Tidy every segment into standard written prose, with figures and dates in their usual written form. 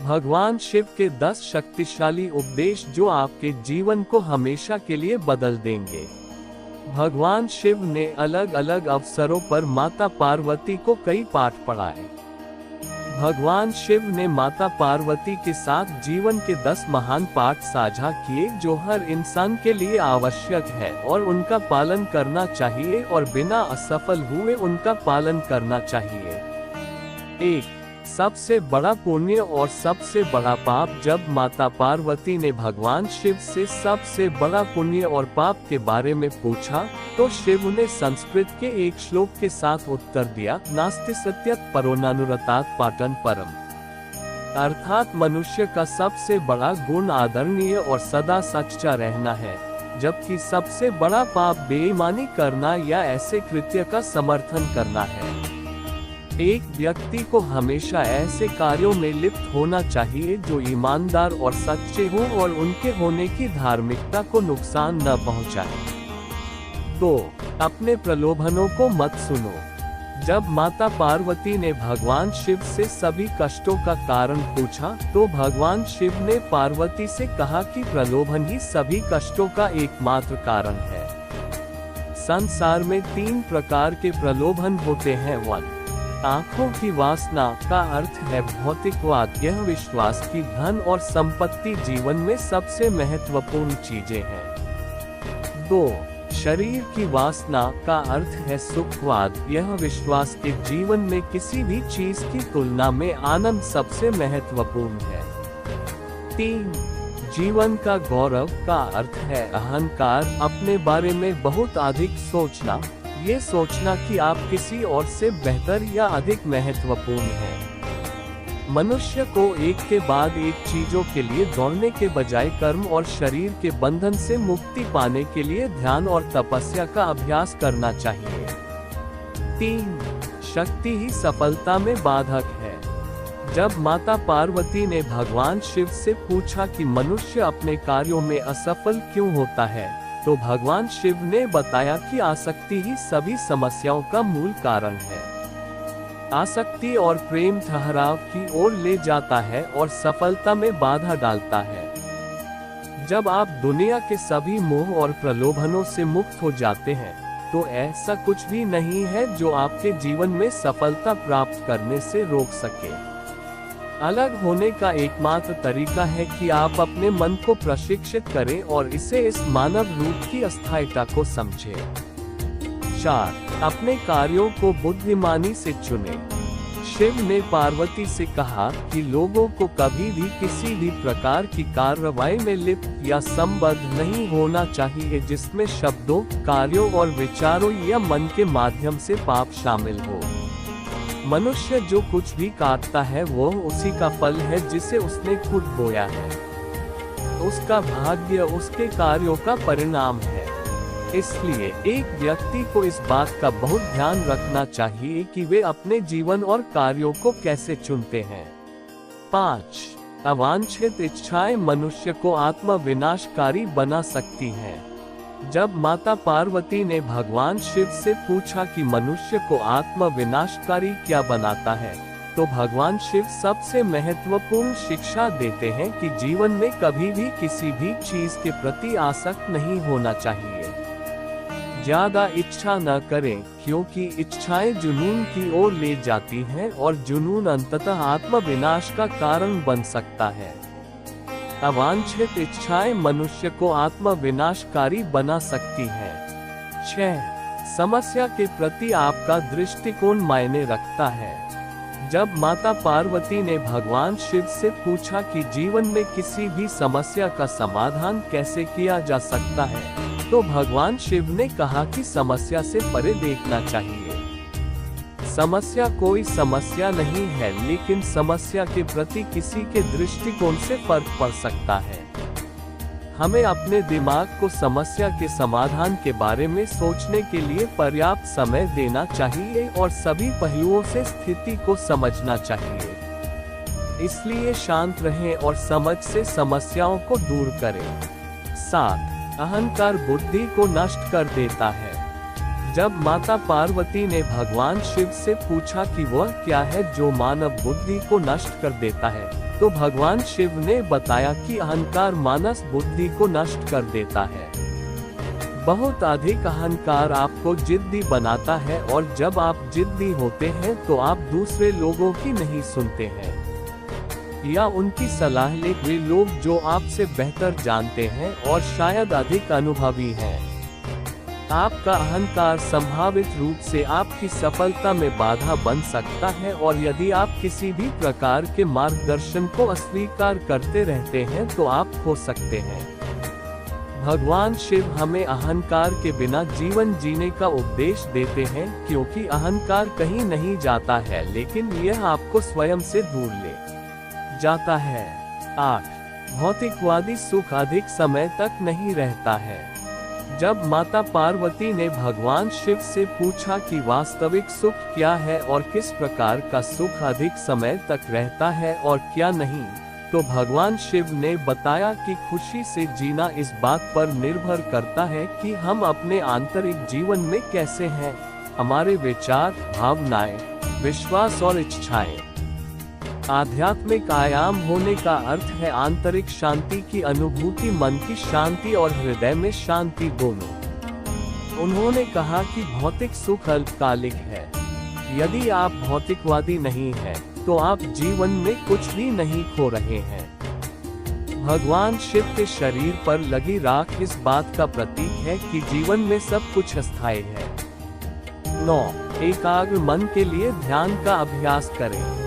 भगवान शिव के 10 शक्तिशाली उपदेश जो आपके जीवन को हमेशा के लिए बदल देंगे। भगवान शिव ने अलग अलग अवसरों पर माता पार्वती को कई पाठ पढ़ाए। भगवान शिव ने माता पार्वती के साथ जीवन के 10 महान पाठ साझा किए जो हर इंसान के लिए आवश्यक है और उनका पालन करना चाहिए और बिना असफल हुए उनका पालन करना चाहिए। 1. सबसे बड़ा पुण्य और सबसे बड़ा पाप। जब माता पार्वती ने भगवान शिव से सबसे बड़ा पुण्य और पाप के बारे में पूछा तो शिव ने संस्कृत के एक श्लोक के साथ उत्तर दिया, नास्ति सत्यत परो नानुरतात् पाटन परम। अर्थात मनुष्य का सबसे बड़ा गुण आदरणीय और सदा सच्चा रहना है, जबकि सबसे बड़ा पाप बेईमानी करना या ऐसे कृत्य का समर्थन करना है। एक व्यक्ति को हमेशा ऐसे कार्यों में लिप्त होना चाहिए जो ईमानदार और सच्चे हों और उनके होने की धार्मिकता को नुकसान न पहुंचाए। 2. अपने प्रलोभनों को मत सुनो। जब माता पार्वती ने भगवान शिव से सभी कष्टों का कारण पूछा तो भगवान शिव ने पार्वती से कहा कि प्रलोभन ही सभी कष्टों का एकमात्र कारण है। संसार में 3 प्रकार के प्रलोभन होते हैं। 1. आंखों की वासना का अर्थ है भौतिकवाद। यह विश्वास की धन और संपत्ति जीवन में सबसे महत्वपूर्ण चीजें हैं। 2. शरीर की वासना का अर्थ है सुखवाद। यह विश्वास के जीवन में किसी भी चीज की तुलना में आनंद सबसे महत्वपूर्ण है। 3. जीवन का गौरव का अर्थ है अहंकार। अपने बारे में बहुत अधिक सोचना, ये सोचना कि आप किसी और से बेहतर या अधिक महत्वपूर्ण हैं। मनुष्य को एक के बाद एक चीजों के लिए दौड़ने के बजाय कर्म और शरीर के बंधन से मुक्ति पाने के लिए ध्यान और तपस्या का अभ्यास करना चाहिए। 3. शक्ति ही सफलता में बाधक है। जब माता पार्वती ने भगवान शिव से पूछा कि मनुष्य अपने कार्यों में असफल क्यों होता है, तो भगवान शिव ने बताया कि आसक्ति ही सभी समस्याओं का मूल कारण है। आसक्ति और प्रेम ठहराव की ओर ले जाता है और सफलता में बाधा डालता है। जब आप दुनिया के सभी मोह और प्रलोभनों से मुक्त हो जाते हैं तो ऐसा कुछ भी नहीं है जो आपके जीवन में सफलता प्राप्त करने से रोक सके। अलग होने का एकमात्र तरीका है कि आप अपने मन को प्रशिक्षित करें और इसे इस मानव रूप की अस्थायीता को समझें। 4. अपने कार्यों को बुद्धिमानी से चुनें। शिव ने पार्वती से कहा कि लोगों को कभी भी किसी भी प्रकार की कार्रवाई में लिप्त या संबद्ध नहीं होना चाहिए जिसमें शब्दों, कार्यों और विचारों या मन के माध्यम से पाप शामिल हो। मनुष्य जो कुछ भी काटता है वो उसी का फल है जिसे उसने खुद बोया है। उसका भाग्य उसके कार्यों का परिणाम है। इसलिए एक व्यक्ति को इस बात का बहुत ध्यान रखना चाहिए कि वे अपने जीवन और कार्यों को कैसे चुनते हैं। 5. अवांछित इच्छाएं मनुष्य को आत्म विनाशकारी बना सकती हैं। जब माता पार्वती ने भगवान शिव से पूछा कि मनुष्य को आत्म विनाशकारी क्या बनाता है, तो भगवान शिव सबसे महत्वपूर्ण शिक्षा देते हैं कि जीवन में कभी भी किसी भी चीज के प्रति आसक्त नहीं होना चाहिए। ज्यादा इच्छा न करें क्योंकि इच्छाएं जुनून की ओर ले जाती हैं और जुनून अंततः आत्म विनाश का कारण बन सकता है। अवांछित इच्छाएं मनुष्य को आत्म विनाशकारी बना सकती हैं। 6. समस्या के प्रति आपका दृष्टिकोण मायने रखता है। जब माता पार्वती ने भगवान शिव से पूछा कि जीवन में किसी भी समस्या का समाधान कैसे किया जा सकता है, तो भगवान शिव ने कहा कि समस्या से परे देखना चाहिए। समस्या कोई समस्या नहीं है, लेकिन समस्या के प्रति किसी के दृष्टिकोण से फर्क पड़ सकता है। हमें अपने दिमाग को समस्या के समाधान के बारे में सोचने के लिए पर्याप्त समय देना चाहिए और सभी पहलुओं से स्थिति को समझना चाहिए। इसलिए शांत रहें और समझ से समस्याओं को दूर करें। 7. अहंकार बुद्धि को नष्ट कर देता है। जब माता पार्वती ने भगवान शिव से पूछा कि वह क्या है जो मानव बुद्धि को नष्ट कर देता है, तो भगवान शिव ने बताया कि अहंकार मानस बुद्धि को नष्ट कर देता है। बहुत अधिक अहंकार आपको जिद्दी बनाता है और जब आप जिद्दी होते हैं तो आप दूसरे लोगों की नहीं सुनते हैं या उनकी सलाह ले वे लोग जो आपसे बेहतर जानते हैं और शायद अधिक अनुभवी हैं। आपका अहंकार संभावित रूप से आपकी सफलता में बाधा बन सकता है और यदि आप किसी भी प्रकार के मार्गदर्शन को अस्वीकार करते रहते हैं तो आप खो सकते हैं। भगवान शिव हमें अहंकार के बिना जीवन जीने का उपदेश देते हैं, क्योंकि अहंकार कहीं नहीं जाता है लेकिन यह आपको स्वयं से दूर ले जाता है। 8. भौतिकवादी सुख अधिक समय तक नहीं रहता है। जब माता पार्वती ने भगवान शिव से पूछा कि वास्तविक सुख क्या है और किस प्रकार का सुख अधिक समय तक रहता है और क्या नहीं, तो भगवान शिव ने बताया कि खुशी से जीना इस बात पर निर्भर करता है कि हम अपने आंतरिक जीवन में कैसे हैं, हमारे विचार, भावनाएं, विश्वास और इच्छाएं। आध्यात्मिक आयाम होने का अर्थ है आंतरिक शांति की अनुभूति, मन की शांति और हृदय में शांति दोनों। उन्होंने कहा कि भौतिक सुख अल्पकालिक है। यदि आप भौतिकवादी नहीं हैं, तो आप जीवन में कुछ भी नहीं खो रहे हैं। भगवान शिव के शरीर पर लगी राख इस बात का प्रतीक है कि जीवन में सब कुछ अस्थायी है। 9. एकाग्र मन के लिए ध्यान का अभ्यास करें।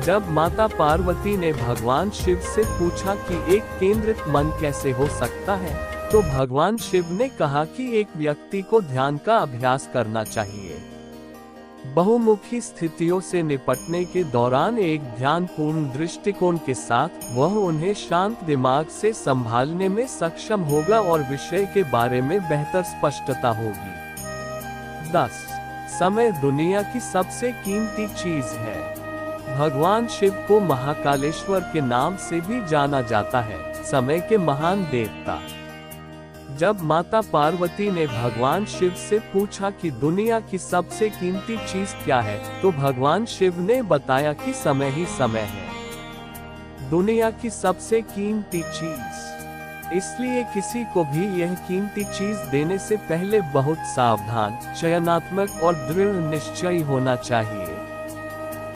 जब माता पार्वती ने भगवान शिव से पूछा कि एक केंद्रित मन कैसे हो सकता है, तो भगवान शिव ने कहा कि एक व्यक्ति को ध्यान का अभ्यास करना चाहिए। बहुमुखी स्थितियों से निपटने के दौरान एक ध्यानपूर्ण दृष्टिकोण के साथ वह उन्हें शांत दिमाग से संभालने में सक्षम होगा और विषय के बारे में बेहतर स्पष्टता होगी। 10. समय दुनिया की सबसे कीमती चीज है। भगवान शिव को महाकालेश्वर के नाम से भी जाना जाता है, समय के महान देवता। जब माता पार्वती ने भगवान शिव से पूछा कि दुनिया की सबसे कीमती चीज क्या है, तो भगवान शिव ने बताया कि समय ही समय है, दुनिया की सबसे कीमती चीज। इसलिए किसी को भी यह कीमती चीज देने से पहले बहुत सावधान, चयनात्मक और दृढ़ निश्चयी होना चाहिए।